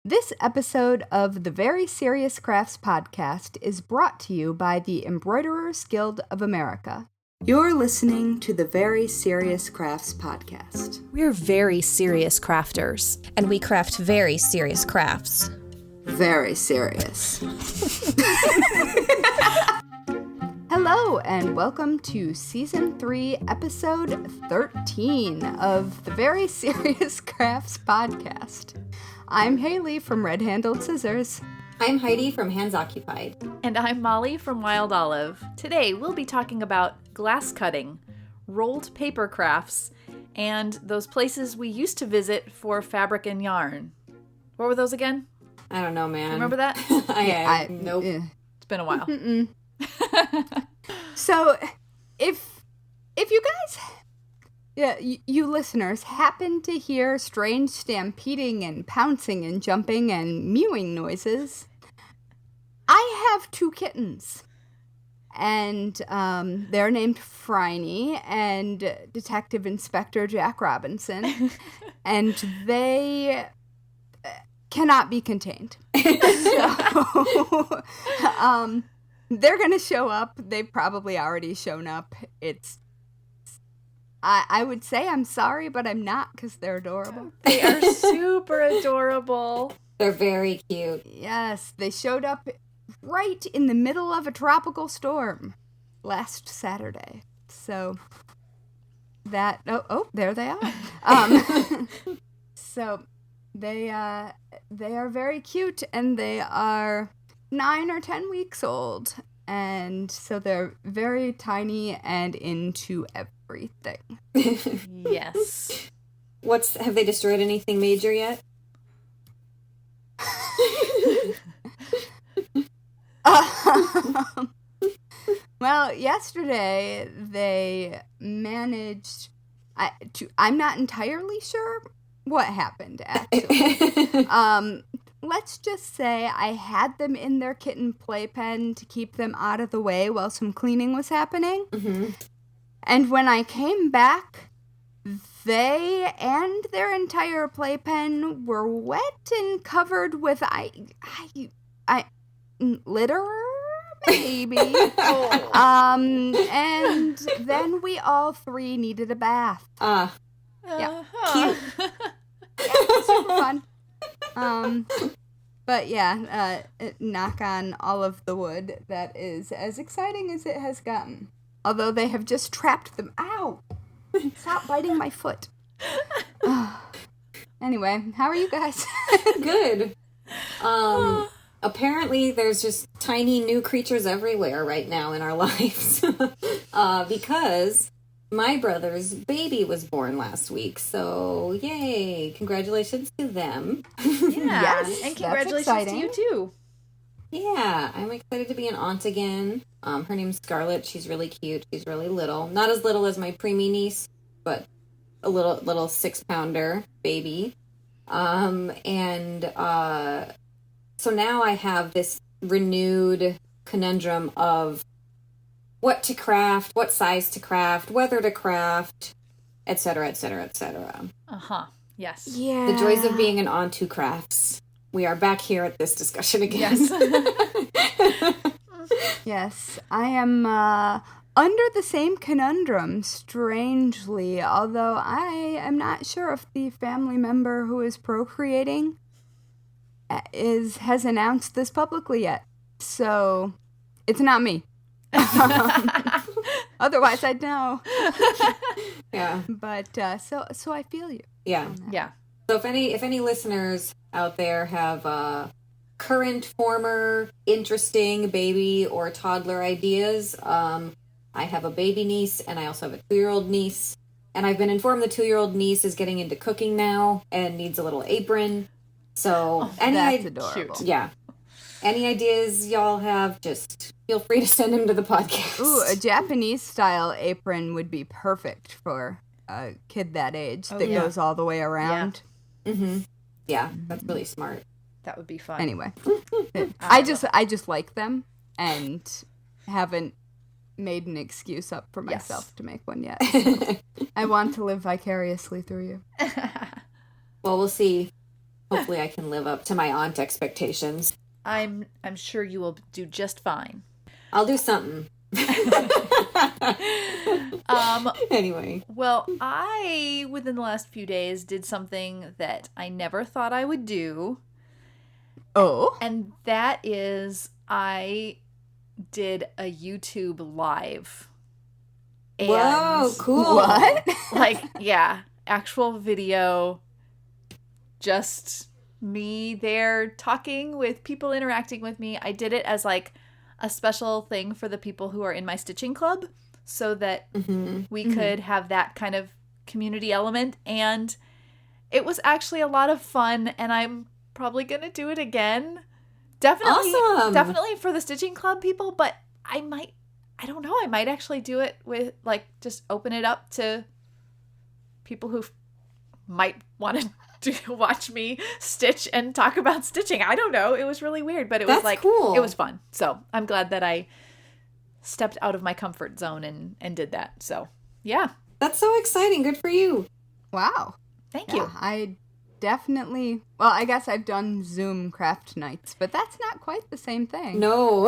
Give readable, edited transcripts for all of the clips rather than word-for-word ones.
This episode of the Very Serious Crafts podcast is brought to you by the Embroiderers Guild of America. You're listening to the Very Serious Crafts podcast. We're very serious crafters, and we craft very serious crafts. Very serious. Hello, and welcome to Season 3, Episode 13 of the Very Serious Crafts podcast. I'm Haley from Red Handled Scissors. I'm Heidi from Hands Occupied. And I'm Mollie from Wild Olive. Today we'll be talking about glass cutting, rolled paper crafts, and those places we used to visit for fabric and yarn. What were those again? I don't know, man. Remember that? Nope. It's been a while. So, if you guys... Yeah, you listeners happen to hear strange stampeding and pouncing and jumping and mewing noises, I have 2 kittens. And they're named Phryne and Detective Inspector Jack Robinson. And they cannot be contained. So, they're going to show up. They've probably already shown up. I would say I'm sorry, but I'm not because they're adorable. They are super adorable. They're very cute. Yes, they showed up right in the middle of a tropical storm last Saturday. So that there they are. So they are very cute, and they are 9 or 10 weeks old. And so they're very tiny and into everything. Yes. Have they destroyed anything major yet? Well, yesterday they managed I'm not entirely sure what happened, actually. Let's just say I had them in their kitten playpen to keep them out of the way while some cleaning was happening. Mm-hmm. And when I came back, they and their entire playpen were wet and covered with litter, maybe. And then we all 3 needed a bath. Yeah. Cute. Yeah, super fun. But yeah, knock on all of the wood, that is as exciting as it has gotten. Although they have just trapped them. Ow! Stop biting my foot. Anyway, how are you guys? Good. Apparently there's just tiny new creatures everywhere right now in our lives. Because my brother's baby was born last week, so yay! Congratulations to them. Yeah, yes, and congratulations to you too. Yeah, I'm excited to be an aunt again. Her name's Scarlett. She's really cute. She's really little. Not as little as my preemie niece, but a little 6-pounder baby. So now I have this renewed conundrum of what to craft, what size to craft, whether to craft, etc., etc., etc. Uh-huh. Yes. Yeah. The joys of being an aunt who crafts. We are back here at this discussion again. Yes. Yes, I am under the same conundrum, strangely, although I am not sure if the family member who is procreating has announced this publicly yet. So, it's not me. Otherwise, I'd know. Yeah. But so I feel you. Yeah. Yeah. So if any listeners out there have current, former, interesting baby or toddler ideas, I have a baby niece and I also have a 2-year-old niece. And I've been informed the 2-year-old niece is getting into cooking now and needs a little apron. So that's adorable. Yeah. Any ideas y'all have, just feel free to send them to the podcast. Ooh, a Japanese-style apron would be perfect for a kid that age that goes all the way around. Yeah. Mm-hmm. Yeah, that's really smart. That would be fun. Anyway, I just like them and haven't made an excuse up for myself to make one yet. So I want to live vicariously through you. Well, we'll see. Hopefully I can live up to my aunt expectations. I'm sure you will do just fine. I'll do something. Anyway. Well, I, within the last few days, did something that I never thought I would do. Oh? And that is I did a YouTube live. And Whoa, cool. What? like, yeah, actual video, just me there talking with people interacting with me. I did it as like a special thing for the people who are in my stitching club so that we could have that kind of community element. And it was actually a lot of fun, and I'm probably going to do it again. Definitely for the stitching club people, but I don't know, I might actually do it with, like, just open it up to people who might want to watch me stitch and talk about stitching. I don't know. It was really weird, but it was like, cool. It was fun. So I'm glad that I stepped out of my comfort zone and did that. So yeah. That's so exciting. Good for you. Wow. Thank you. I definitely, well, I guess I've done Zoom craft nights, but that's not quite the same thing. No.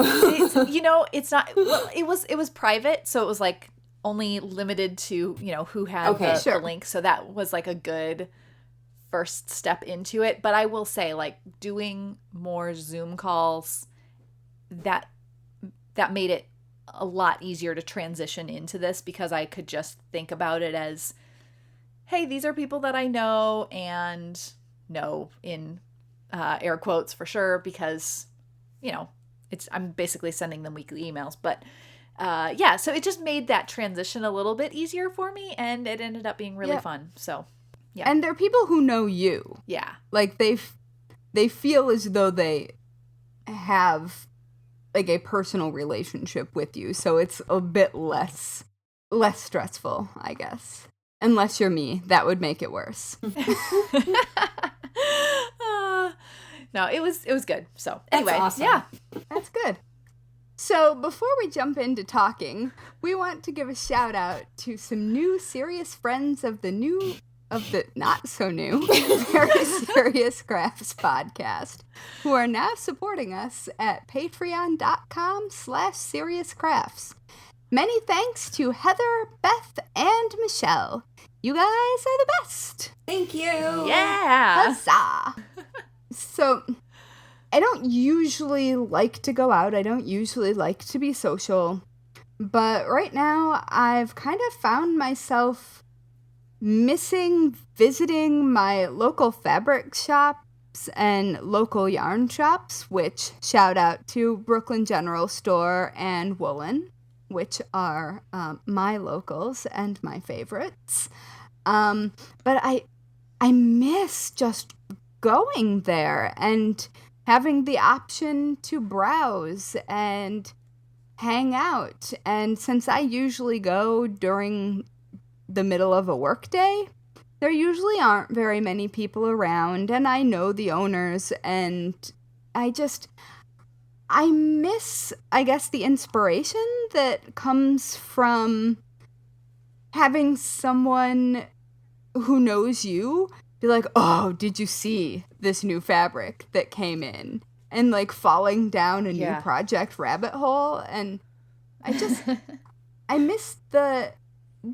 It's not, well, it was private. So it was like only limited to, who had the link. So that was like a good first step into it. But I will say, like, doing more Zoom calls, that made it a lot easier to transition into this, because I could just think about it as, hey, these are people that I know, and know in air quotes for sure, because, I'm basically sending them weekly emails. But yeah, so it just made that transition a little bit easier for me, and it ended up being really fun. So yeah. And they're people who know you. Yeah. Like, they feel as though they have, like, a personal relationship with you. So it's a bit less stressful, I guess. Unless you're me. That would make it worse. No, it was good. So anyway, That's awesome. Yeah. That's good. So before we jump into talking, we want to give a shout out to some new serious friends of the not so new, Very Serious Crafts podcast, who are now supporting us at patreon.com/seriouscrafts. Many thanks to Heather, Beth, and Michelle. You guys are the best. Thank you. Yeah. Huzzah. So, I don't usually like to go out. I don't usually like to be social. But right now, I've kind of found myself missing visiting my local fabric shops and local yarn shops, which shout out to Brooklyn General Store and Woolen, which are my locals and my favorites. But I miss just going there and having the option to browse and hang out. And since I usually go during the middle of a workday, there usually aren't very many people around, and I know the owners, and I miss, I guess, the inspiration that comes from having someone who knows you be like, oh, did you see this new fabric that came in? And, like, falling down a new project rabbit hole. And I miss the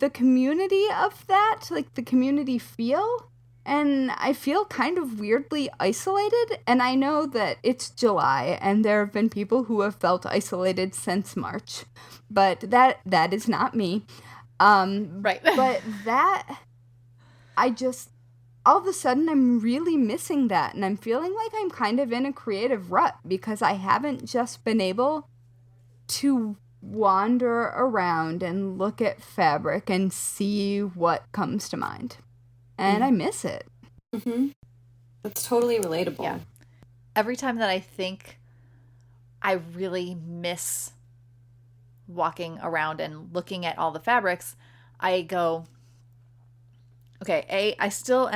community of that, like the community feel. And I feel kind of weirdly isolated, and I know that it's July, and there have been people who have felt isolated since March, but that is not me. Right. But all of a sudden, I'm really missing that, and I'm feeling like I'm kind of in a creative rut, because I haven't just been able to wander around and look at fabric and see what comes to mind. And I miss it. Mm-hmm. That's totally relatable. Yeah. Every time that I think I really miss walking around and looking at all the fabrics, I go, okay, I'm still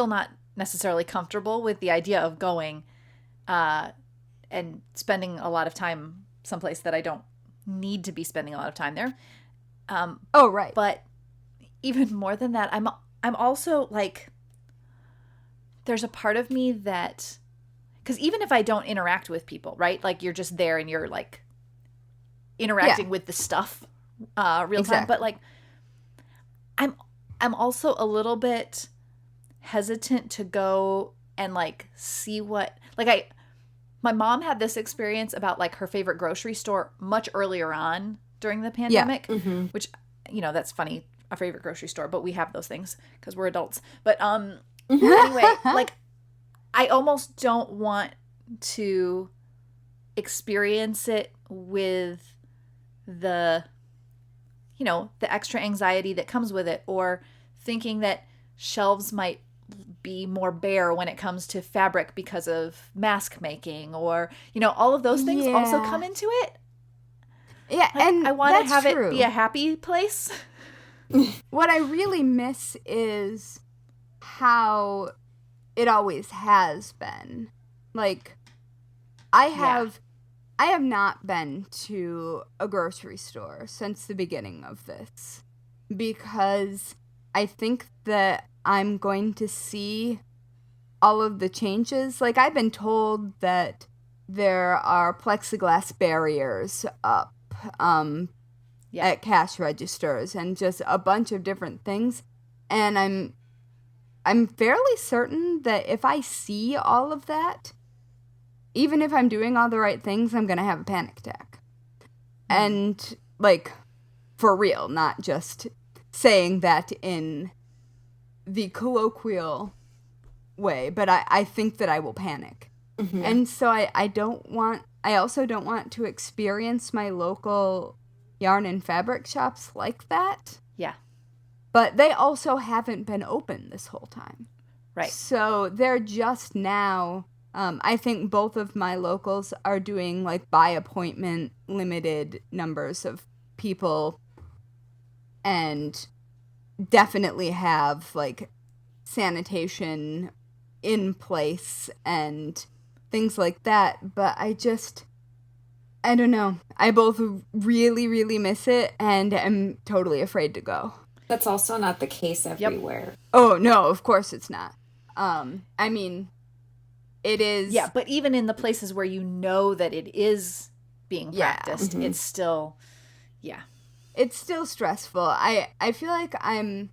not necessarily comfortable with the idea of going and spending a lot of time someplace that I don't need to be spending a lot of time there. Right. But even more than that, I'm also like, there's a part of me that, because even if I don't interact with people, right? Like you're just there and you're like interacting with the stuff real time. But like I'm also a little bit hesitant to go and like see what, like my mom had this experience about like her favorite grocery store much earlier on during the pandemic, which, you know, that's funny, a favorite grocery store, but we have those things because we're adults. But anyway, like I almost don't want to experience it with the, you know, the extra anxiety that comes with it, or thinking that shelves might be more bare when it comes to fabric because of mask making, or, you know, all of those things also come into it. Yeah, like, and I want to have true. it be a happy place. What I really miss is how it always has been. Like, I have not been to a grocery store since the beginning of this, because I think that I'm going to see all of the changes. Like, I've been told that there are plexiglass barriers up at cash registers and just a bunch of different things. And I'm fairly certain that if I see all of that, even if I'm doing all the right things, I'm going to have a panic attack. And, like, for real, not just saying that in the colloquial way, but I think that I will panic. And so I also don't want to experience my local yarn and fabric shops like that. Yeah. But they also haven't been open this whole time. Right. So they're just now, I think both of my locals are doing like by appointment limited numbers of people, and definitely have like sanitation in place and things like that. But I don't know. I both really, really miss it and am totally afraid to go. That's also not the case everywhere. Oh, no, of course it's not. I mean, it is. Yeah, but even in the places where you know that it is being practiced, it's still, It's still stressful. I feel like I'm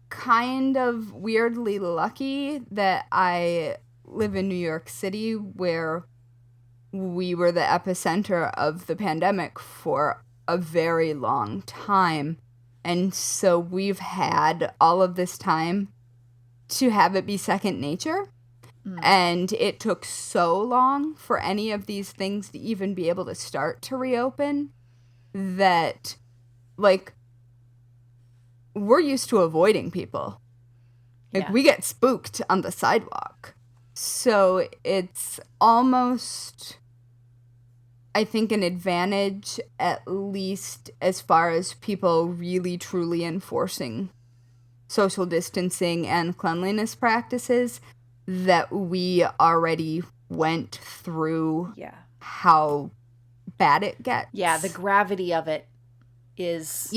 kind of weirdly lucky that I live in New York City, where we were the epicenter of the pandemic for a very long time. And so we've had all of this time to have it be second nature. And it took so long for any of these things to even be able to start to reopen that, like, we're used to avoiding people. Like, we get spooked on the sidewalk. So it's almost, I think, an advantage, at least as far as people really truly enforcing social distancing and cleanliness practices, that we already went through how bad it gets. Yeah, the gravity of it is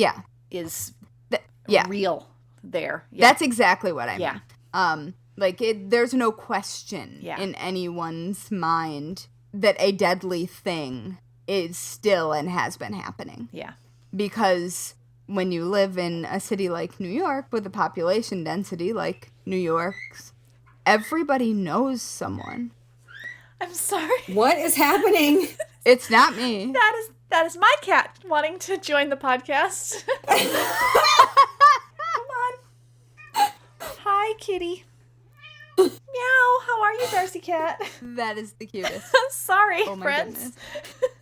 real there. Yeah. That's exactly what I mean. Like, there's no question in anyone's mind that a deadly thing is still and has been happening. Yeah. Because when you live in a city like New York with a population density like New York's, everybody knows someone. I'm sorry. What is happening? It's not me. That is my cat wanting to join the podcast. Come on. Hi, kitty. Meow. How are you, Darcy Cat? That is the cutest. Sorry, Oh my friends. goodness.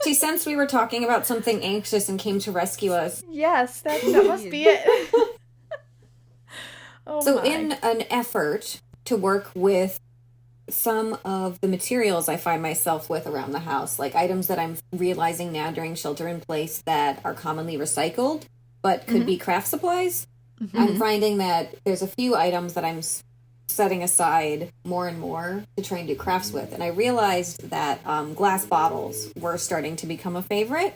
She sensed we were talking about something anxious and came to rescue us. Yes, that must be it. So in an effort to work with some of the materials I find myself with around the house, like items that I'm realizing now during shelter in place that are commonly recycled, but could be craft supplies, I'm finding that there's a few items that I'm setting aside more and more to try and do crafts with. And I realized that glass bottles were starting to become a favorite.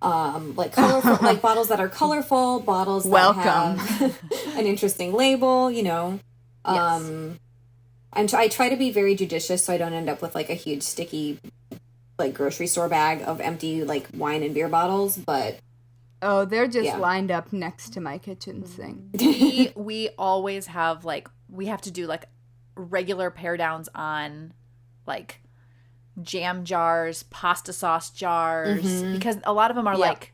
Like colorful, like bottles that are colorful, bottles that have an interesting label, you know. I try to be very judicious so I don't end up with like a huge sticky like grocery store bag of empty like wine and beer bottles, but Oh, they're just lined up next to my kitchen sink. We always have like, we have to do like regular pare downs on like jam jars, pasta sauce jars, because a lot of them are like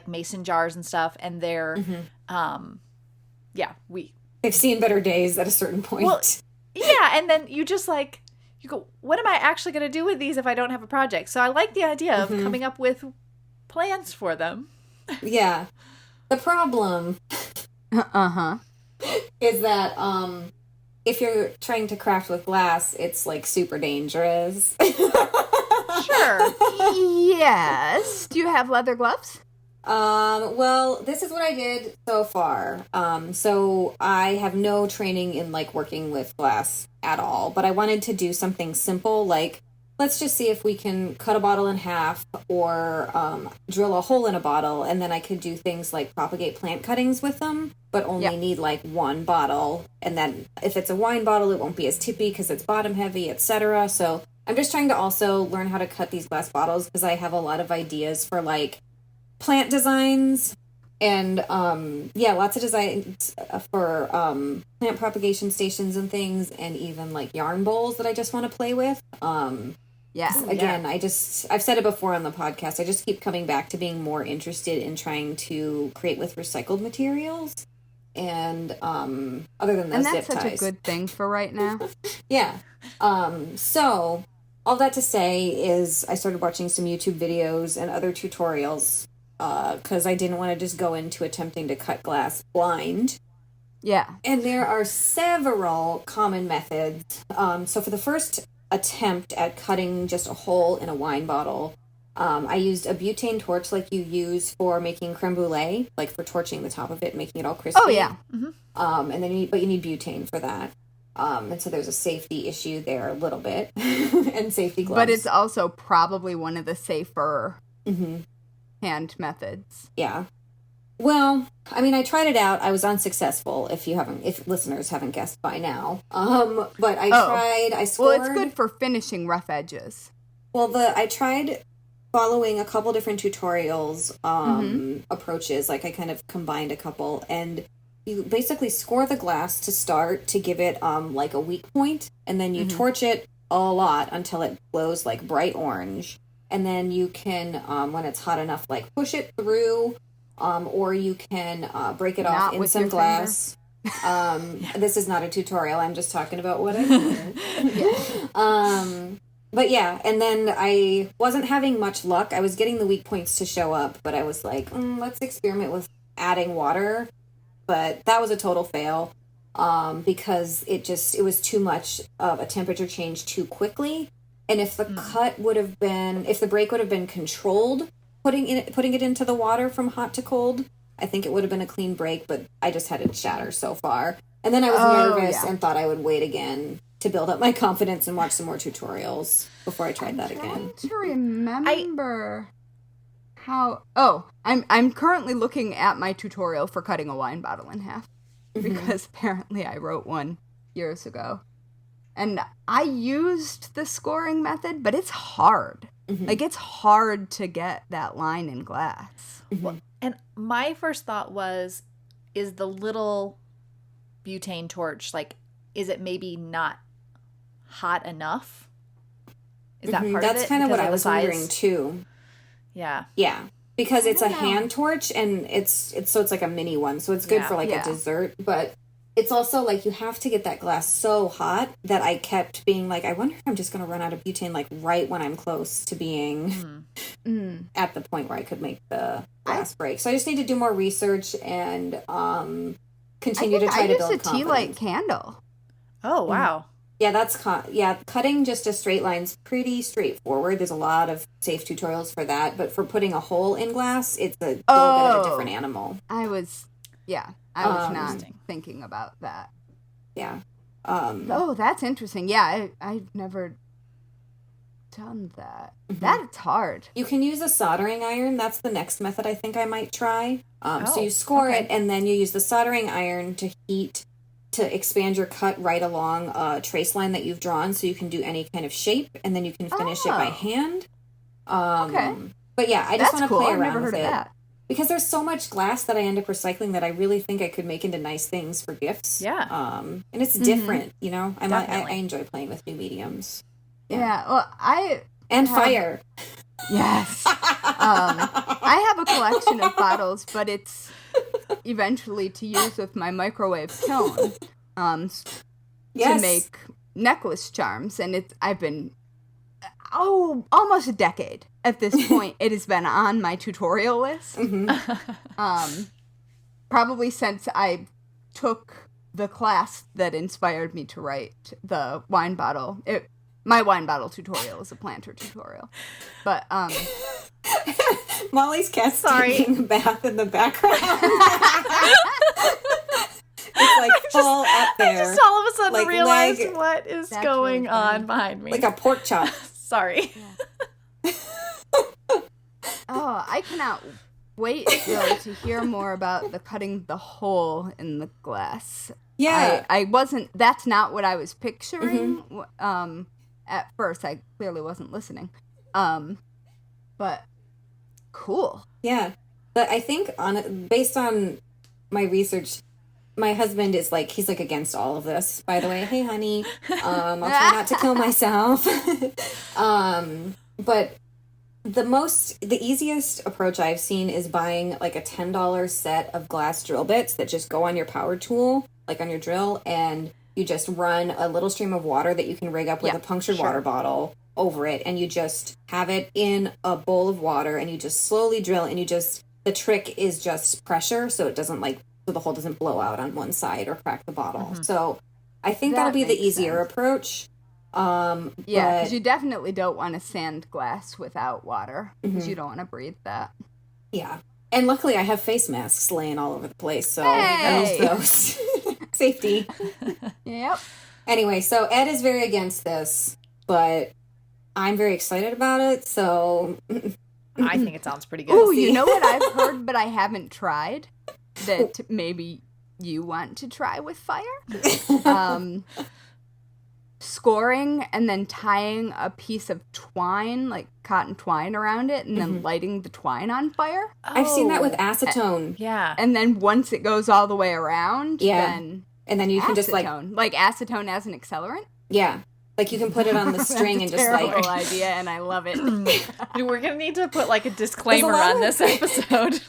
mason jars and stuff, and they're they've seen better days at a certain point. Well, yeah, and then you just like, you go, what am I actually going to do with these if I don't have a project? So I like the idea of coming up with plans for them. Yeah. The problem is that if you're trying to craft with glass, it's like super dangerous. Sure. Yes. Do you have leather gloves? Well, this is what I did so far. So I have no training in like working with glass at all, but I wanted to do something simple, like let's just see if we can cut a bottle in half or drill a hole in a bottle, and then I could do things like propagate plant cuttings with them, but only need like one bottle. And then if it's a wine bottle, it won't be as tippy because it's bottom heavy, etc. So I'm just trying to also learn how to cut these glass bottles because I have a lot of ideas for like plant designs and lots of designs for plant propagation stations and things, and even like yarn bowls that I just want to play with. Again, I've said it before on the podcast, I just keep coming back to being more interested in trying to create with recycled materials, and other than those zip ties. And that's such a good thing for right now. Yeah. So all that to say is I started watching some YouTube videos and other tutorials because I didn't want to just go into attempting to cut glass blind. Yeah. And there are several common methods. So for the first attempt at cutting just a hole in a wine bottle, I used a butane torch like you use for making creme brulee, like for torching the top of it, making it all crispy. Oh, yeah. And then you need butane for that. And so there's a safety issue there a little bit, and safety gloves. But it's also probably one of the safer hand methods. Yeah. Well, I mean, I tried it out. I was unsuccessful. If listeners haven't guessed by now, but I tried. I scored. Well, it's good for finishing rough edges. Well, I tried following a couple different tutorials approaches. Like I kind of combined a couple, and you basically score the glass to start to give it like a weak point, and then you torch it a lot until it glows like bright orange, and then you can when it's hot enough, like push it through. Or you can break it off in some glass. This is not a tutorial. I'm just talking about what I did. But yeah, and then I wasn't having much luck. I was getting the weak points to show up, but I was like, let's experiment with adding water. But that was a total fail because it was too much of a temperature change too quickly. And if the if the break would have been controlled, putting it into the water from hot to cold, I think it would have been a clean break, but I just had it shatter so far. And then I was nervous and thought I would wait again to build up my confidence and watch some more tutorials before I tried that again. I'm trying to remember how... Oh, I'm currently looking at my tutorial for cutting a wine bottle in half, because apparently I wrote one years ago. And I used the scoring method, but it's hard. Like, it's hard to get that line in glass. Well, and my first thought was, is the little butane torch, like, is it maybe not hot enough? Is that part of it? That's kind of what I was wondering, too. Yeah. Yeah. Because it's a hand torch, and it's like a mini one, so it's good for, like, a dessert, but... It's also, like, you have to get that glass so hot that I kept being like, I wonder if I'm just going to run out of butane, like, right when I'm close to being at the point where I could make the glass break. So I just need to do more research and continue to try to build confidence. I used a tea light candle. Oh, wow. Yeah, cutting just a straight line's pretty straightforward. There's a lot of safe tutorials for that. But for putting a hole in glass, it's a little bit of a different animal. I was not thinking about that. Yeah. That's interesting. Yeah, I've never done that. That's hard. You can use a soldering iron. That's the next method I think I might try. So you score it, and then you use the soldering iron to heat to expand your cut right along a trace line that you've drawn, so you can do any kind of shape, and then you can finish it by hand. Okay. But yeah, I just want to cool. play I've around never with heard it. of that. Because there's so much glass that I end up recycling that I really think I could make into nice things for gifts. Yeah. And it's different, you know? I Definitely. enjoy playing with new mediums. Yeah. Well, And fire. Yes. I have a collection of bottles, but it's eventually to use with my microwave kiln to make necklace charms. And I've been, almost a decade at this point. It has been on my tutorial list. Probably since I took the class that inspired me to write the wine bottle. My wine bottle tutorial is a planter tutorial. But, Mollie's cat's taking a bath in the background. It's like full up there. I just all of a sudden like realized what is That's going really on behind me. Like a pork chop. Sorry. I cannot wait, though, to hear more about the cutting the hole in the glass. Yeah. I wasn't, that's not what I was picturing. At first, I clearly wasn't listening. But cool. Yeah. But I think based on my research, my husband is like, he's like against all of this, by the way. Hey, honey, I'll try not to kill myself. But the easiest approach I've seen is buying like a $10 set of glass drill bits that just go on your power tool, like on your drill, and you just run a little stream of water that you can rig up with a punctured water bottle over it, and you just have it in a bowl of water, and you just slowly drill, and the trick is just pressure, so it doesn't so the hole doesn't blow out on one side or crack the bottle. So I think that'll be the easier approach. Yeah, because you definitely don't want to sand glass without water, because you don't want to breathe that. Yeah. And luckily I have face masks laying all over the place, so Hey! I use those. Safety. Yep. Anyway, so Ed is very against this, but I'm very excited about it, so I think it sounds pretty good. Ooh, you know what I've heard, but I haven't tried? That maybe you want to try with fire? Scoring and then tying a piece of twine, like cotton twine, around it, and then lighting the twine on fire. I've seen that with acetone. Yeah. And then once it goes all the way around, then you can just acetone acetone as an accelerant. Yeah. Like you can put it on the string and just Terrible idea, and I love it. We're gonna need to put like a disclaimer lot on of- this episode.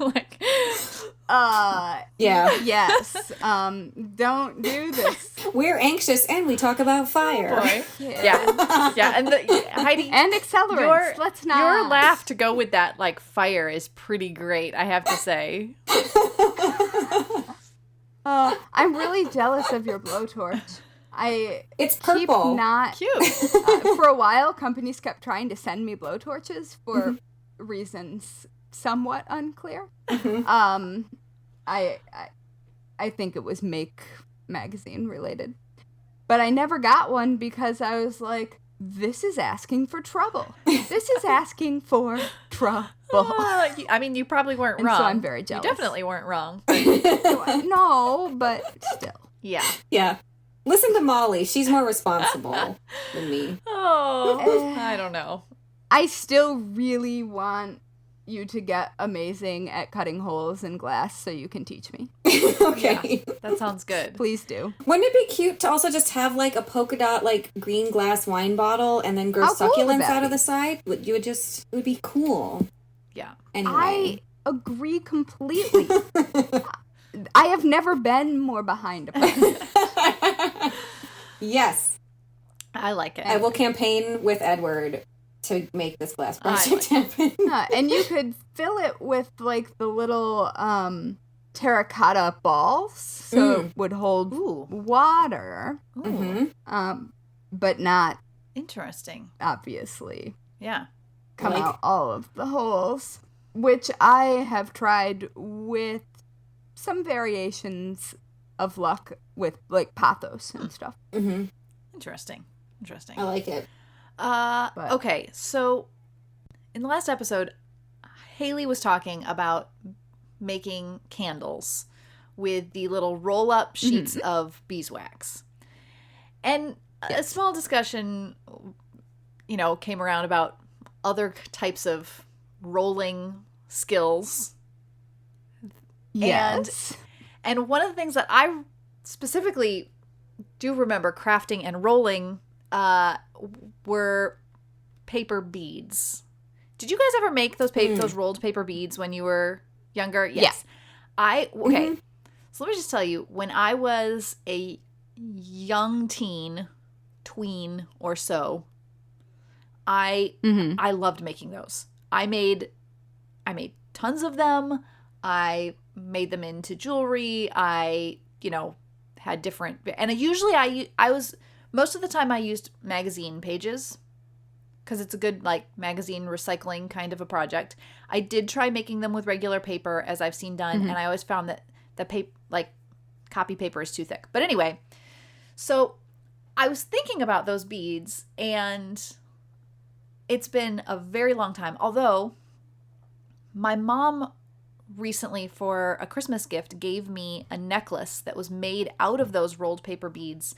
Yes. Don't do this. We're anxious and we talk about fire. Boy. Yeah. And Heidi, And accelerants. Let's not. your laugh to go with that like fire is pretty great, I have to say. I'm really jealous of your blowtorch. It's keep purple. not Cute. for a while. Companies kept trying to send me blowtorches for reasons somewhat unclear. I think it was Make magazine related, but I never got one because I was like, this is asking for trouble. This is asking for trouble. I mean, you probably weren't And wrong. so I'm very jealous. You definitely weren't wrong. No, but still. Yeah. Yeah. Listen to Mollie. She's more responsible than me. Oh, I don't know. I still really want you to get amazing at cutting holes in glass so you can teach me. Okay. That sounds good. Please do. Wouldn't it be cute to also just have like a polka dot like green glass wine bottle and then grow How cool would succulents that out of be? the side? It would be cool. Yeah. Anyway. I agree completely. I have never been more behind a plan. Yes. I like it. I will campaign with Edward to make this glass project happen. And you could fill it with like the little terracotta balls, so it would hold water, but not Interesting. obviously Yeah. come out all of the holes, which I have tried with some variations of luck with like pathos and stuff. Interesting. I like it. Okay, so in the last episode, Haley was talking about making candles with the little roll-up sheets of beeswax. And a small discussion, came around about other types of rolling skills. Yes. And one of the things that I specifically do remember crafting and rolling were paper beads. Did you guys ever make those rolled paper beads when you were younger? Yes. Yeah. So let me just tell you, when I was a young tween or so, I loved making those. I made tons of them. I made them into jewelry. I, had different, and usually I was, most of the time I used magazine pages because it's a good magazine recycling kind of a project. I did try making them with regular paper, as I've seen done, and I always found that the copy paper is too thick. But anyway, so I was thinking about those beads, and it's been a very long time. Although my mom recently, for a Christmas gift, gave me a necklace that was made out of those rolled paper beads,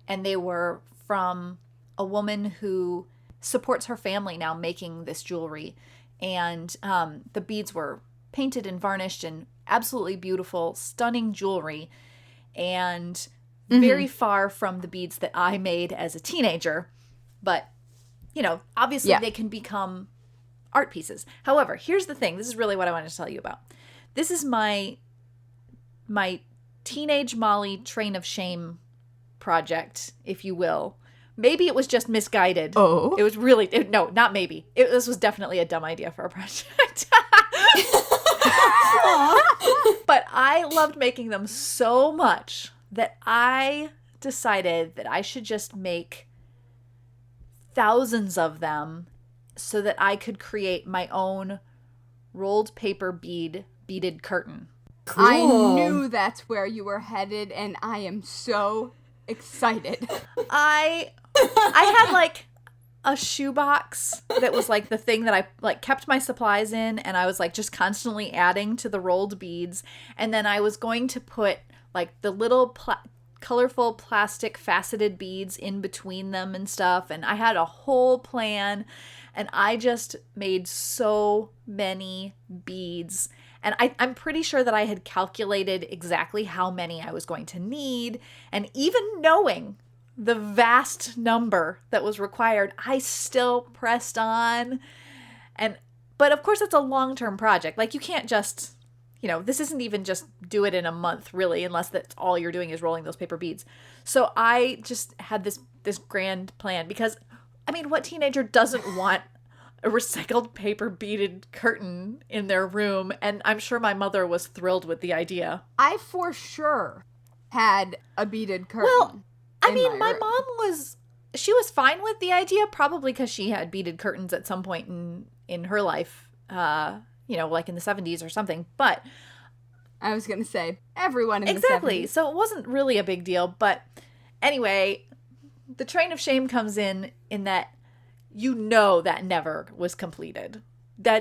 and they were from a woman who supports her family now making this jewelry. And the beads were painted and varnished and absolutely beautiful, stunning jewelry, and very far from the beads that I made as a teenager. But, obviously they can become art pieces. However, here's the thing. This is really what I wanted to tell you about. This is my teenage Mollie train of shame project, if you will. Maybe it was just misguided. Oh. It was really, no, not maybe. This was definitely a dumb idea for a project. But I loved making them so much that I decided that I should just make thousands of them so that I could create my own rolled paper beaded curtain. Cool. I knew that's where you were headed, and I am so excited. I had a shoebox that was the thing that I kept my supplies in, and I was just constantly adding to the rolled beads, and then I was going to put the little colorful plastic faceted beads in between them and stuff, and I had a whole plan, and I just made so many beads. And I'm pretty sure that I had calculated exactly how many I was going to need. And even knowing the vast number that was required, I still pressed on. But of course, it's a long-term project. You can't just, this isn't even just do it in a month, really, unless that's all you're doing is rolling those paper beads. So I just had this grand plan because, what teenager doesn't want a recycled paper beaded curtain in their room? And I'm sure my mother was thrilled with the idea. I for sure had a beaded curtain. Well, my room. mom she was fine with the idea, probably because she had beaded curtains at some point in her life, in the 70s or something. But I was going to say, everyone in exactly. the 70s. So it wasn't really a big deal. But anyway, the train of shame comes in that that never was completed. I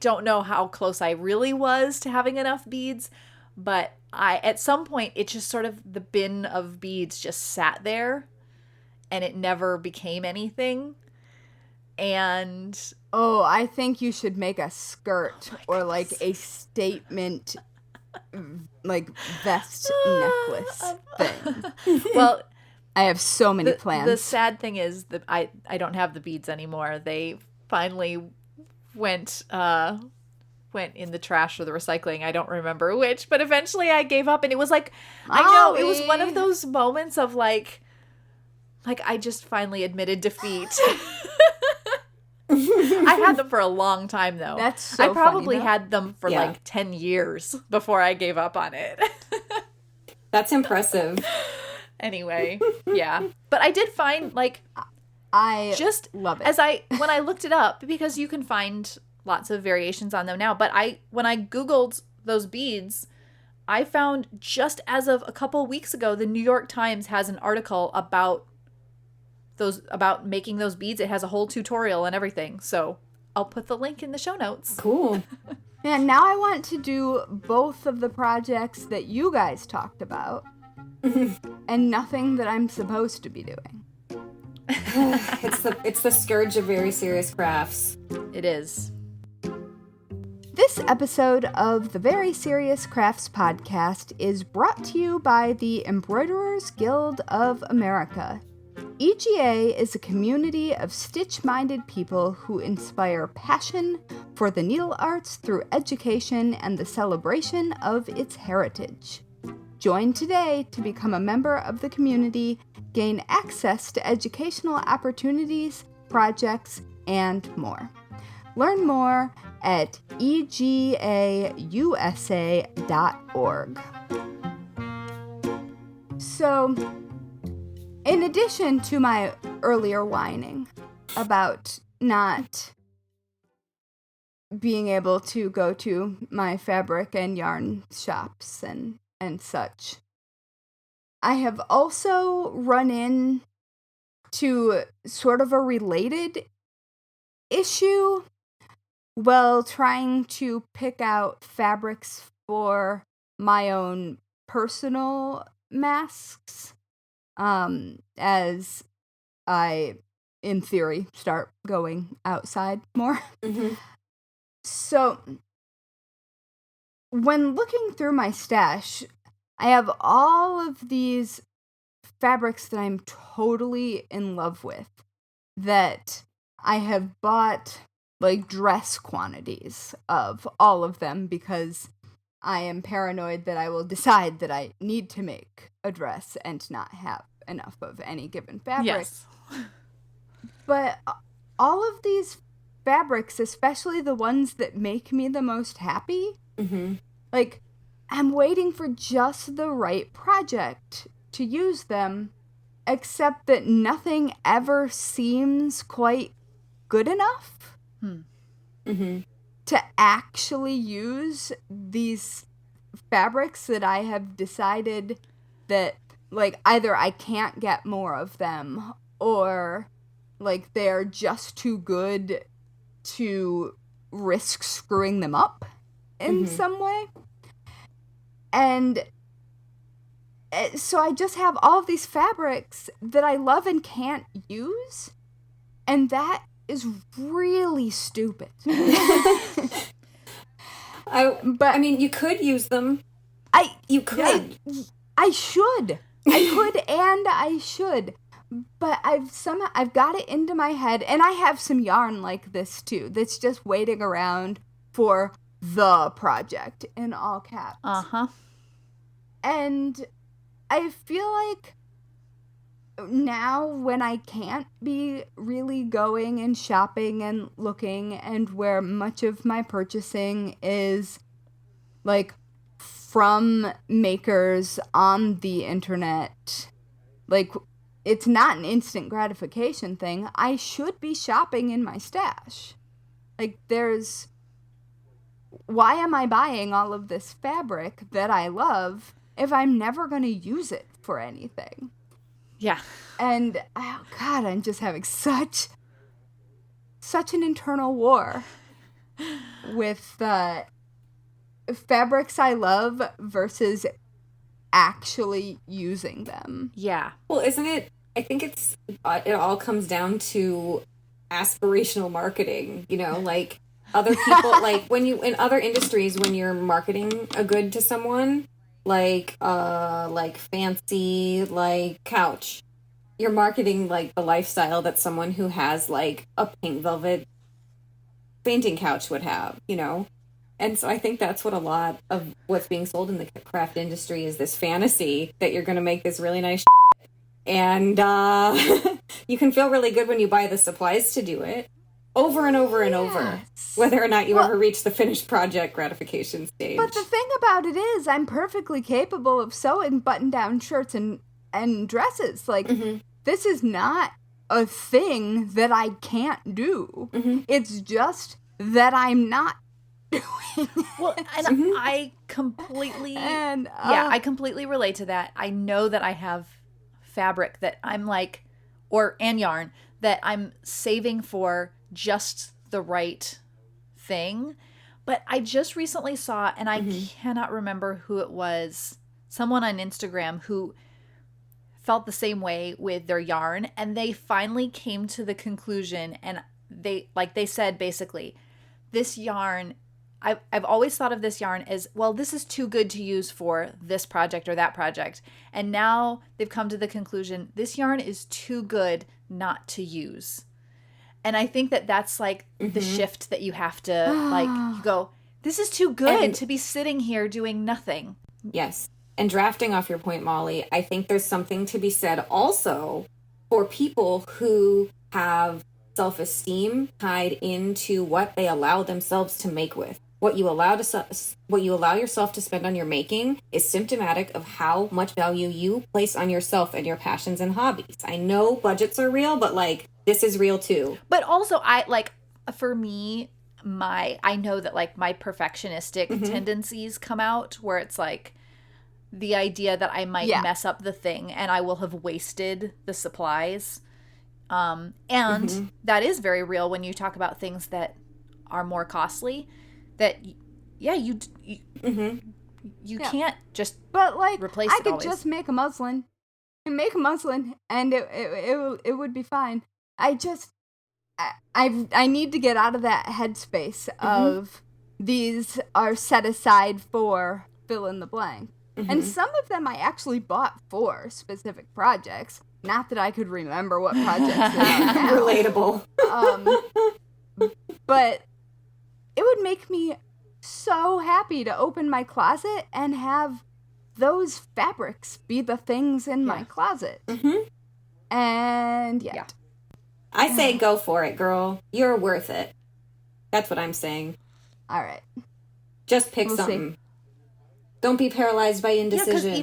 don't know how close I really was to having enough beads, but at some point, it just sort of, the bin of beads just sat there, and it never became anything. And oh, I think you should make a skirt or a statement vest necklace thing. Well, I have so many plans. The sad thing is that I don't have the beads anymore. They finally went in the trash or the recycling. I don't remember which, but eventually I gave up, and it was I know, it was one of those moments of I just finally admitted defeat. I had them for a long time, though. That's so I probably funny, had them for 10 years before I gave up on it. That's impressive. Anyway, yeah. But I did find, I just love it. When I looked it up, because you can find lots of variations on them now, but when I Googled those beads, I found just as of a couple weeks ago, the New York Times has an article about making those beads. It has a whole tutorial and everything. So I'll put the link in the show notes. Cool. And now I want to do both of the projects that you guys talked about and nothing that I'm supposed to be doing. It's the scourge of very serious crafts. It is. This episode of the Very Serious Crafts podcast is brought to you by the Embroiderers Guild of America. EGA is a community of stitch-minded people who inspire passion for the needle arts through education and the celebration of its heritage. Join today to become a member of the community, gain access to educational opportunities, projects, and more. Learn more at egausa.org. So, in addition to my earlier whining about not being able to go to my fabric and yarn shops and such, I have also run into sort of a related issue while trying to pick out fabrics for my own personal masks. As I, in theory, start going outside more. Mm-hmm. So, when looking through my stash, I have all of these fabrics that I'm totally in love with, that I have bought, like, dress quantities of all of them because I am paranoid that I will decide that I need to make a dress and not have enough of any given fabric. Yes. But all of these fabrics, especially the ones that make me the most happy, like, I'm waiting for just the right project to use them, except that nothing ever seems quite good enough. To actually use these fabrics that I have decided that, like, either I can't get more of them or, like, they're just too good to risk screwing them up in some way. And so I just have all of these fabrics that I love and can't use, and that is really stupid. I mean, you could use them. You could. I should. I could and I should. But I've got it into my head, and I have some yarn like this too that's just waiting around for the project in all caps. And I feel like now when I can't be really going and shopping and looking, and where much of my purchasing is like from makers on the internet, like it's not an instant gratification thing, I should be shopping in my stash. Like, why am I buying all of this fabric that I love if I'm never going to use it for anything? Yeah. And, oh God, I'm just having such an internal war with fabrics I love versus actually using them. Yeah. Well, isn't it? I think it all comes down to aspirational marketing, like other people, like when you, in other industries, when you're marketing a good to someone, like fancy, like couch, you're marketing like the lifestyle that someone who has like a pink velvet fainting couch would have, And so I think that's what a lot of what's being sold in the craft industry is, this fantasy that you're going to make this really nice and you can feel really good when you buy the supplies to do it over and over and over, whether or not you ever reach the finished project gratification stage. But the thing about it is, I'm perfectly capable of sewing button-down shirts and dresses. Like, this is not a thing that I can't do. It's just that I'm not doing. Well, and I completely, I completely relate to that. I know that I have fabric that I'm like, and yarn that I'm saving for just the right thing, But I just recently saw, and I cannot remember who it was, someone on Instagram who felt the same way with their yarn, and they finally came to the conclusion, and they said basically, this yarn, I've always thought of this yarn as, well, this is too good to use for this project or that project. And now they've come to the conclusion, this yarn is too good not to use. And I think that that's like the shift that you have to, like, you go, this is too good to be sitting here doing nothing. Yes. And drafting off your point, Molly, I think there's something to be said also for people who have self-esteem tied into what they allow themselves to make with. What you allow yourself to spend on your making is symptomatic of how much value you place on yourself and your passions and hobbies. I know budgets are real, but like, this is real too. But also, for me, I know that like my perfectionistic tendencies come out, where it's like the idea that I might mess up the thing and I will have wasted the supplies. And that is very real when you talk about things that are more costly. That you can't just replace I it could always. just make a muslin and it would be fine. I need to get out of that headspace of these are set aside for fill in the blank. And some of them I actually bought for specific projects. Not that I could remember what projects they are now. Relatable. But it would make me so happy to open my closet and have those fabrics be the things in my closet. And I say go for it, girl. You're worth it. That's what I'm saying. All right. Just pick something. See. Don't be paralyzed by indecision. Yeah, because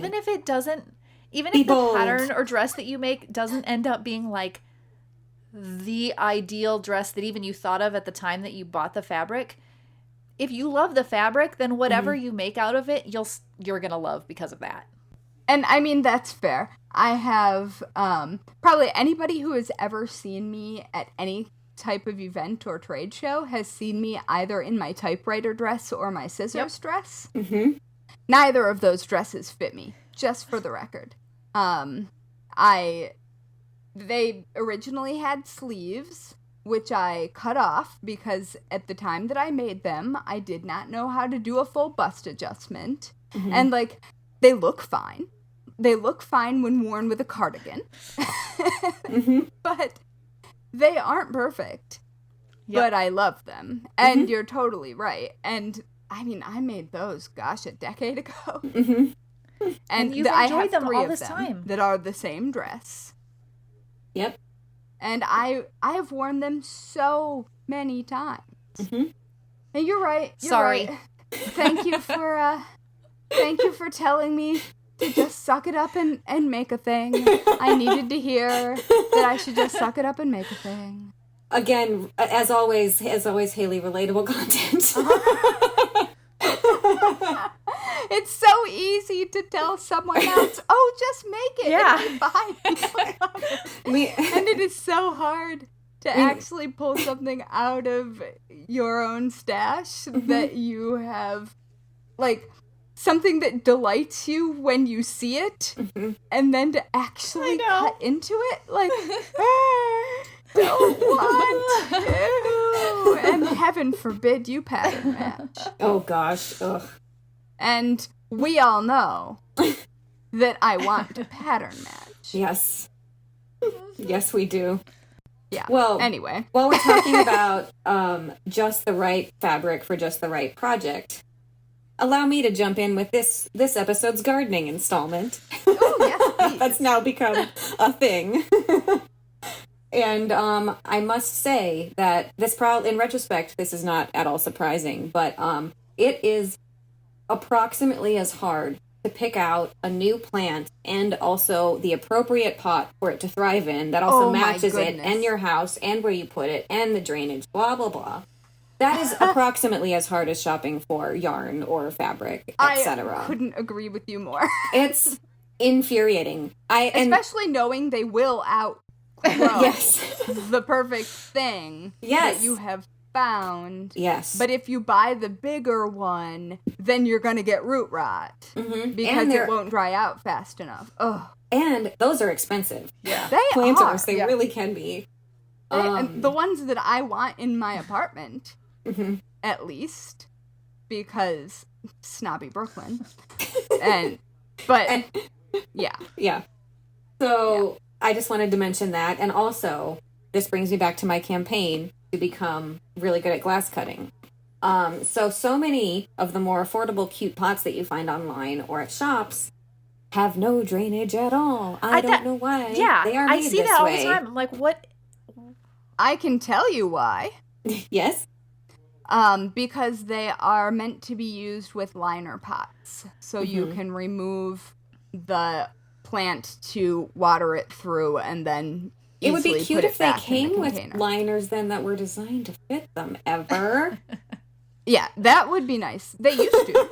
even if bold. The pattern or dress that you make doesn't end up being like the ideal dress that even you thought of at the time that you bought the fabric, if you love the fabric, then whatever you make out of it, you're gonna love because of that. And I mean, that's fair. I have probably anybody who has ever seen me at any type of event or trade show has seen me either in my typewriter dress or my scissors dress. Neither of those dresses fit me, just for the record. They originally had sleeves, which I cut off because at the time that I made them, I did not know how to do a full bust adjustment. And like, they look fine. They look fine when worn with a cardigan. But they aren't perfect. But I love them. And you're totally right. And I mean, I made those, a decade ago. And you've I enjoyed have them 3 all of this them time. that are the same dress. Yep. And I have worn them so many times. And you're right. Sorry. Right. Thank you for telling me to just suck it up and make a thing. I needed to hear that I should just suck it up and make a thing. Again, as always, Haley, relatable content. It's so easy to tell someone else, oh, just make it. It'll be fine. And it is so hard to actually pull something out of your own stash that you have, like, something that delights you when you see it, and then to actually cut into it, like, don't want to. And heaven forbid you pattern match. Oh, gosh. Ugh. And we all know that I want to pattern match. Yes. Yes, we do. Yeah. Well, anyway. While we're talking about just the right fabric for just the right project, allow me to jump in with this episode's gardening installment. Oh, yes, please. That's now become a thing. And I must say that in retrospect, this is not at all surprising, but it is approximately as hard to pick out a new plant and also the appropriate pot for it to thrive in that also matches it and your house and where you put it and the drainage, blah, blah, blah. That is approximately as hard as shopping for yarn or fabric, etc. I couldn't agree with you more. It's infuriating. Especially knowing they will outgrow yes. the perfect thing yes. that you have found. Yes. But if you buy the bigger one, then you're going to get root rot. Because it won't dry out fast enough. Ugh. And those are expensive. Yeah. They Planters, are. they really can be. And the ones that I want in my apartment, at least, because snobby Brooklyn. Yeah. So I just wanted to mention that. And also, this brings me back to my campaign to become really good at glass cutting. So many of the more affordable cute pots that you find online or at shops have no drainage at all. I don't know why. Yeah, they are I made see this that all way. the time. I'm like, what? I can tell you why. Yes? Because they are meant to be used with liner pots. So you can remove the plant to water it through and then It would be easily cute put if it they back in the came with container. liners then that were designed to fit them ever. Yeah, that would be nice. They used to.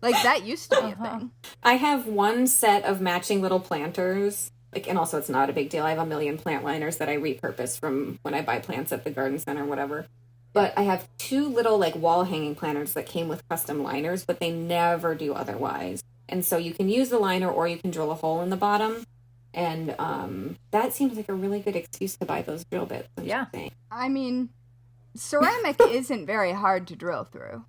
Like, that used to be a thing. I have one set of matching little planters. And also it's not a big deal. I have a million plant liners that I repurpose from when I buy plants at the garden center or whatever. But I have 2 little wall hanging planters that came with custom liners, but they never do otherwise. And so you can use the liner or you can drill a hole in the bottom. And that seems like a really good excuse to buy those drill bits. Yeah. I mean, ceramic isn't very hard to drill through.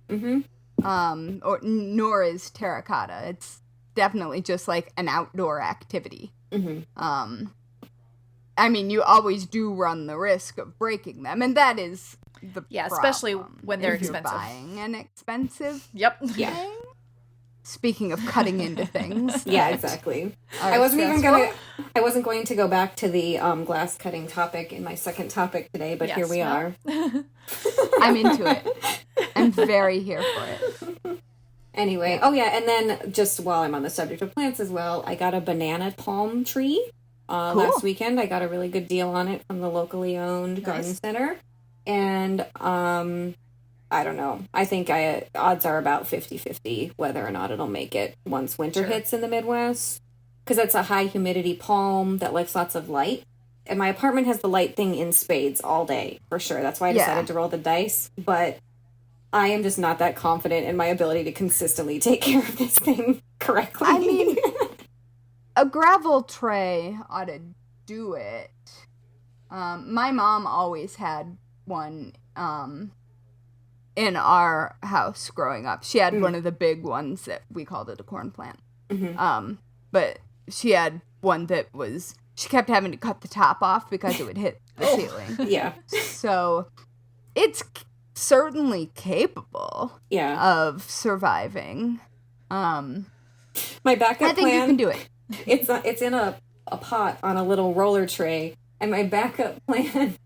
Nor is terracotta. It's definitely just like an outdoor activity. I mean, you always do run the risk of breaking them, and that is the especially problem when they're if you're expensive. buying an expensive Yep. thing. Speaking of cutting into things. Yeah, exactly. are I wasn't stressful. going to go back to the glass cutting topic in my second topic today, but here we are. I'm into it. I'm very here for it. Anyway, and then just while I'm on the subject of plants as well, I got a banana palm tree last weekend. I got a really good deal on it from the locally owned garden center. And I don't know. I think odds are about 50-50 whether or not it'll make it once winter hits in the Midwest. Because it's a high humidity palm that likes lots of light. And my apartment has the light thing in spades all day, for sure. That's why I decided to roll the dice. But I am just not that confident in my ability to consistently take care of this thing correctly. I mean, a gravel tray ought to do it. My mom always had one in our house growing up. She had one of the big ones that we called it a corn plant. But she had one that she kept having to cut the top off because it would hit the ceiling. Yeah. So it's certainly capable of surviving. My backup I think plan, you can do it. It's in a pot on a little roller tray, and my backup plan,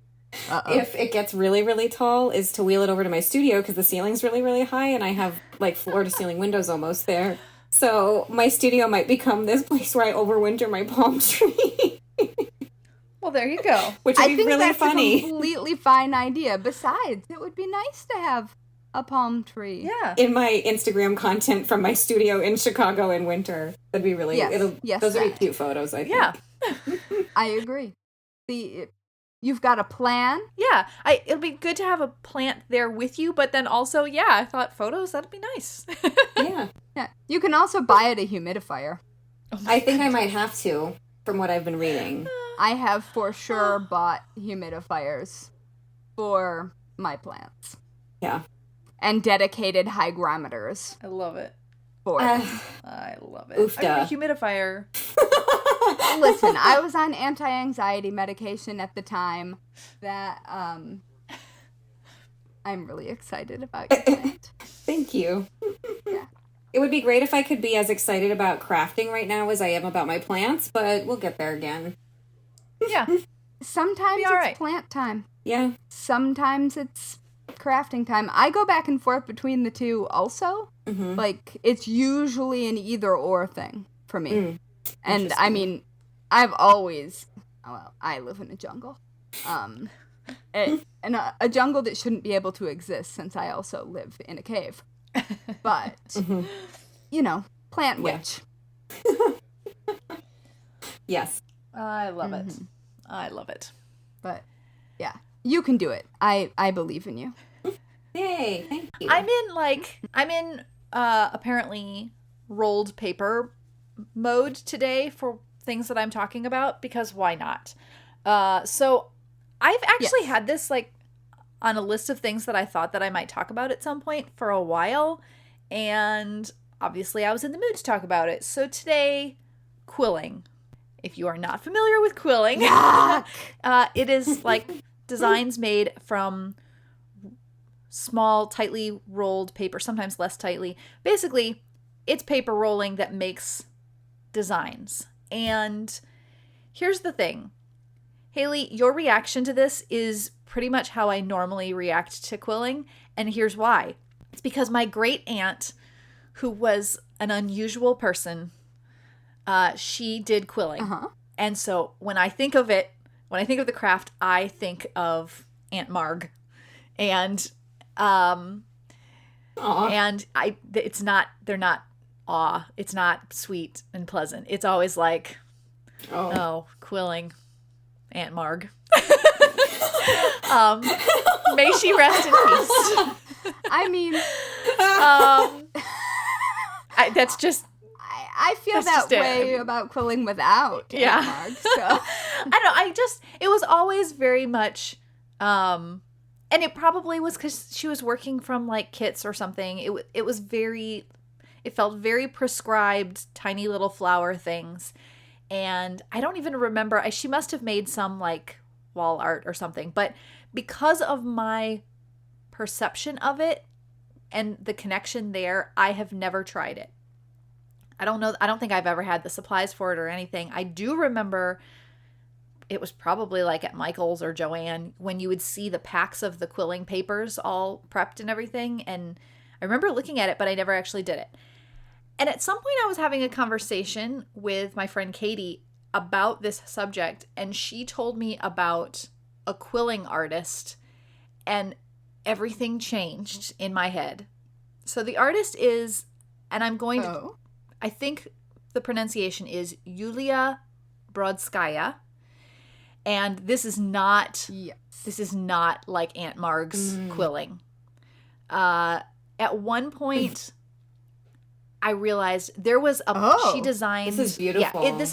if it gets really, really tall, is to wheel it over to my studio because the ceiling's really, really high, and I have floor-to-ceiling windows almost there. So my studio might become this place where I overwinter my palm tree. Well, there you go. Which would be really that's funny. a completely fine idea. Besides, it would be nice to have a palm tree. Yeah. In my Instagram content from my studio in Chicago in winter. That'd be really... those would be cute photos, I think. Yeah. I agree. See, you've got a plan. Yeah. It'll be good to have a plant there with you, but then also, I thought photos, that'd be nice. Yeah. Yeah. You can also buy it a humidifier. I think I might have to, from what I've been reading. I have for sure bought humidifiers for my plants. Yeah. And dedicated hygrometers. I love it. For I love it. Oofda. I mean, a humidifier. Listen, I was on anti-anxiety medication at the time. That I'm really excited about your plant. Thank you. Yeah. It would be great if I could be as excited about crafting right now as I am about my plants, but we'll get there again. Yeah. Sometimes Be it's all right. plant time. Yeah. Sometimes it's crafting time. I go back and forth between the two also. Mm-hmm. It's usually an either or thing for me. And I mean, I've always, I live in a jungle. And a jungle that shouldn't be able to exist since I also live in a cave. But, plant witch. Yes. I love it. I love it. But, yeah, you can do it. I believe in you. Yay, thank you. I'm in apparently rolled paper mode today for things that I'm talking about, because why not? So I've actually had this like on a list of things that I thought that I might talk about at some point for a while, and obviously I was in the mood to talk about it. So today, quilling. If you are not familiar with quilling, it is like designs made from small, tightly rolled paper, sometimes less tightly. Basically, it's paper rolling that makes designs. And here's the thing. Haley, your reaction to this is pretty much how I normally react to quilling, and here's why. It's because my great aunt, who was an unusual person, she did quilling. And so when I think of it, when I think of the craft, I think of Aunt Marg. And it's not sweet and pleasant. It's always like, oh quilling, Aunt Marg. May she rest in peace. I mean, that's just. I feel that way about quilling without Aunt Marg, so. I don't know. It was always very much, and it probably was because she was working from like kits or something. It felt very prescribed, tiny little flower things. And I don't even remember, she must have made some like wall art or something, but because of my perception of it and the connection there, I have never tried it. I don't think I've ever had the supplies for it or anything. I do remember it was probably like at Michael's or Joann when you would see the packs of the quilling papers all prepped and everything. And I remember looking at it, but I never actually did it. And at some point I was having a conversation with my friend Katie about this subject, and she told me about a quilling artist, and everything changed in my head. So the artist is, and I'm going to, I think the pronunciation is Yulia Brodskaya. And this is not like Aunt Marg's quilling. At one point, I realized there was she designed. This is beautiful. Yeah, this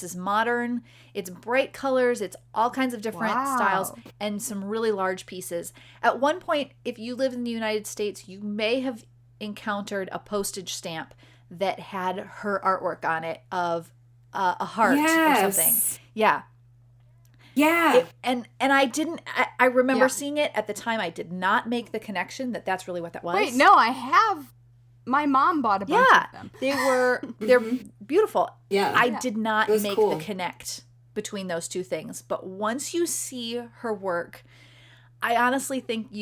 is modern. It's bright colors. It's all kinds of different styles and some really large pieces. At one point, if you live in the United States, you may have encountered a postage stamp that had her artwork on it of a heart or something. Yeah. Yeah. And I remember seeing it at the time. I did not make the connection that that's really what that was. Wait, no, I have. My mom bought a bunch of them. They're beautiful. Yeah. I did not make cool. the connect between those two things. But once you see her work, I honestly think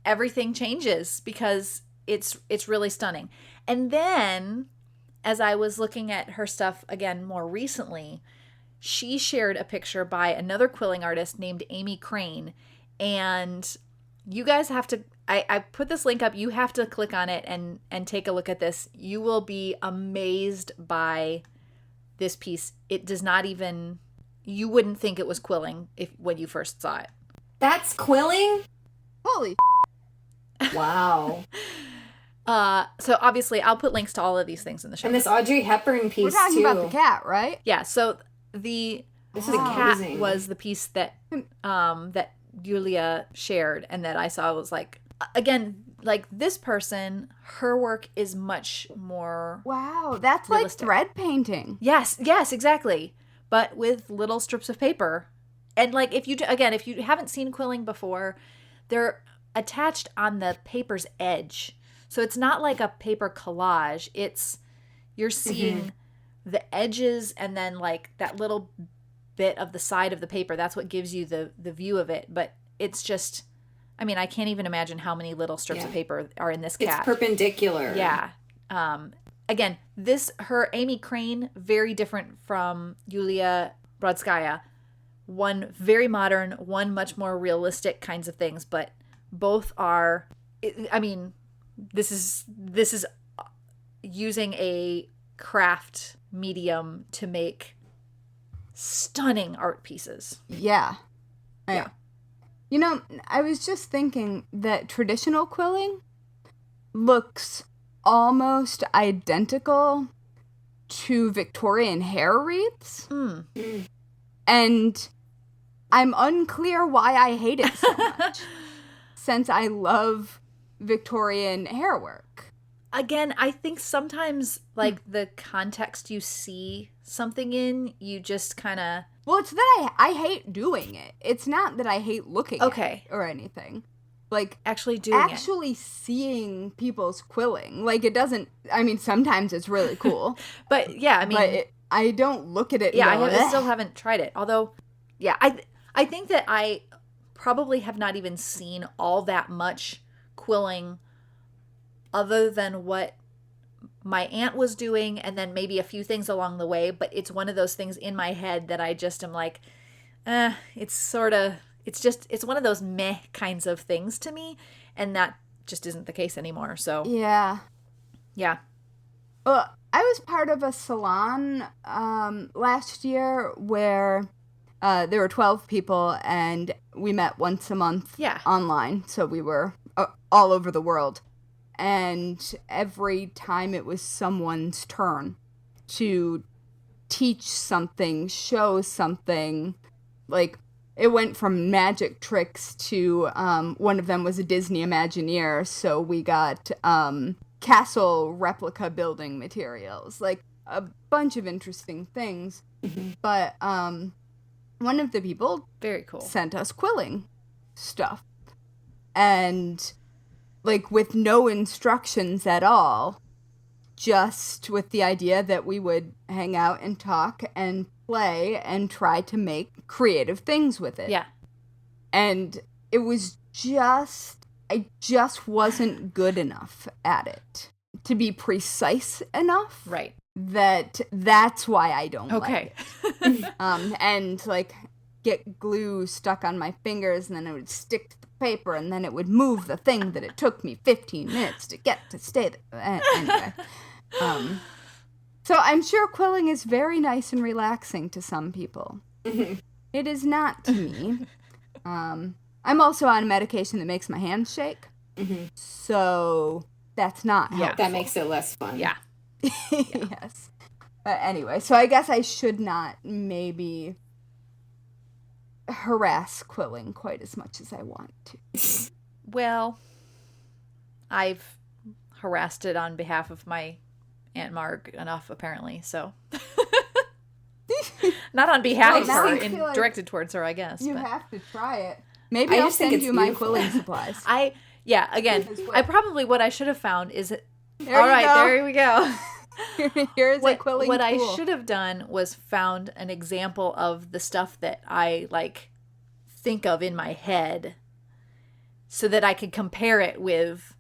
everything changes because it's really stunning. And then as I was looking at her stuff again more recently, she shared a picture by another quilling artist named Amy Crane. And you guys have to, I put this link up. You have to click on it and take a look at this. You will be amazed by this piece. It does not even, you wouldn't think it was quilling when you first saw it. That's quilling? Holy Wow. So obviously I'll put links to all of these things in the show. And this Audrey Hepburn piece, We're talking too. about the cat, right? Yeah, so the cat was the piece that that Yulia shared and that I saw. Was like, again, like this person, her work is much more That's realistic. like thread painting. Yes, exactly. But with little strips of paper. And like if you haven't seen quilling before, they're attached on the paper's edge. So it's not like a paper collage. You're seeing the edges and then like that little bit of the side of the paper. That's what gives you the view of it. But it's just, I mean, I can't even imagine how many little strips of paper are in this cat. It's perpendicular. Yeah. Again, her Amy Crane, very different from Yulia Brodskaya. One very modern, one much more realistic kinds of things, but both are, I mean, this is using a craft medium to make stunning art pieces. Yeah. You know, I was just thinking that traditional quilling looks almost identical to Victorian hair wreaths. And I'm unclear why I hate it so much, since I love Victorian hair work. Again, I think sometimes, like, the context you see something in, you just kind of... Well, it's that I hate doing it. It's not that I hate looking at it or anything. Like, actually doing it. Seeing people's quilling. Like, it doesn't... I mean, sometimes it's really cool. But, yeah, I mean... I don't look at it and go, I still haven't tried it. Although, yeah, I think that I probably have not even seen all that much quilling other than what my aunt was doing, and then maybe a few things along the way, but it's one of those things in my head that I just am like, it's one of those meh kinds of things to me, and that just isn't the case anymore, so. Yeah. Yeah. Well, I was part of a salon last year where there were 12 people, and we met once a month online, so we were all over the world. And every time it was someone's turn to teach something, show something, like it went from magic tricks to one of them was a Disney Imagineer, so we got castle replica building materials, like a bunch of interesting things. But one of the people very cool sent us quilling stuff, and like with no instructions at all, just with the idea that we would hang out and talk and play and try to make creative things with it. Yeah. And it was I just wasn't good enough at it to be precise enough. Right. That's why I don't like it. And like get glue stuck on my fingers, and then it would stick to the paper, and then it would move the thing that it took me 15 minutes to get to stay there. Anyway. So I'm sure quilling is very nice and relaxing to some people. It is not to me. I'm also on a medication that makes my hands shake. So that's not helpful. That makes it less fun. Yeah. Yes. But anyway, so I guess I should not maybe harass quilling quite as much as I want to. Well, I've harassed it on behalf of my Aunt Marg enough, apparently, so. Not on behalf of her, directed towards her, I guess. You have to try it. Maybe I'll send you my quilling supplies. I probably, what I should have found is, there we go. Here's a quilling What tool. I should have done was found an example of the stuff that I, like, think of in my head so that I could compare it with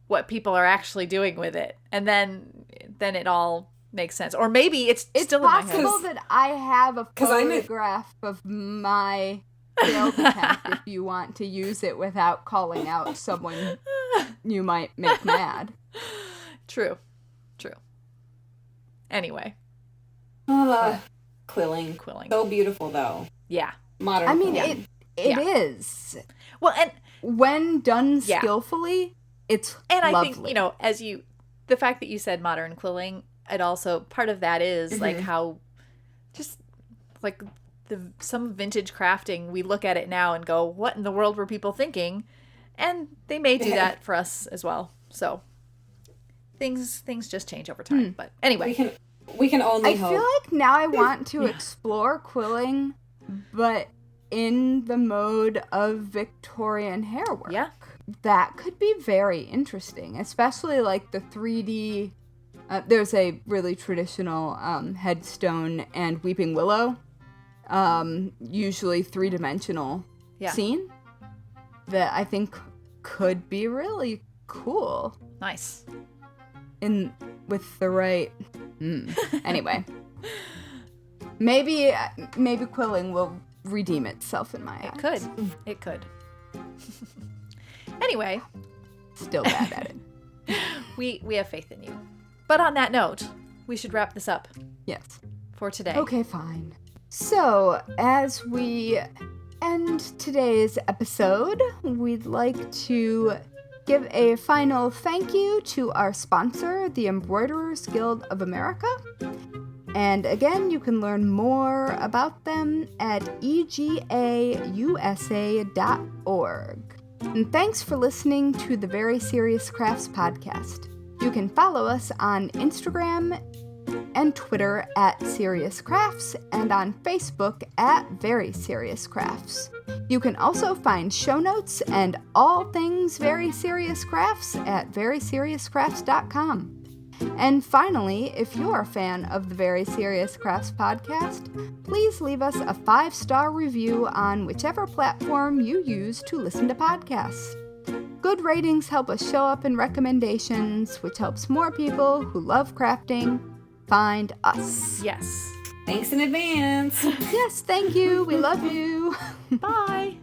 what people are actually doing with it. And then it all makes sense. Or maybe it's still in my head. It's possible that I have a photograph of my failed attempt if you want to use it without calling out someone you might make mad. True. Anyway. Quilling. Quilling. So beautiful, though. Yeah. Modern quilling. It is. Well, and when done skillfully, it's lovely. I think, the fact that you said modern quilling, it also, part of that is like how just like some vintage crafting, we look at it now and go, what in the world were people thinking? And they may do that for us as well. So things just change over time. But anyway, we can only hope. I feel like now I want to explore quilling, but in the mode of Victorian hair work. Yeah. That could be very interesting, especially like the 3D. There's a really traditional headstone and weeping willow, usually 3-dimensional scene that I think could be really cool. Nice. With the right. Anyway, maybe quilling will redeem itself in my eyes. It could. Anyway, still bad at it. We have faith in you. But on that note, we should wrap this up. Yes. For today. Okay, fine. So, as we end today's episode, we'd like to give a final thank you to our sponsor, the Embroiderers Guild of America. And again, you can learn more about them at egausa.org. And thanks for listening to the Very Serious Crafts podcast. You can follow us on Instagram and Twitter at Serious Crafts and on Facebook at Very Serious Crafts. You can also find show notes and all things Very Serious Crafts at veryseriouscrafts.com. And finally, if you're a fan of the Very Serious Crafts podcast, please leave us a 5-star review on whichever platform you use to listen to podcasts. Good ratings help us show up in recommendations, which helps more people who love crafting find us. Yes. Thanks in advance. Yes, thank you. We love you. Bye.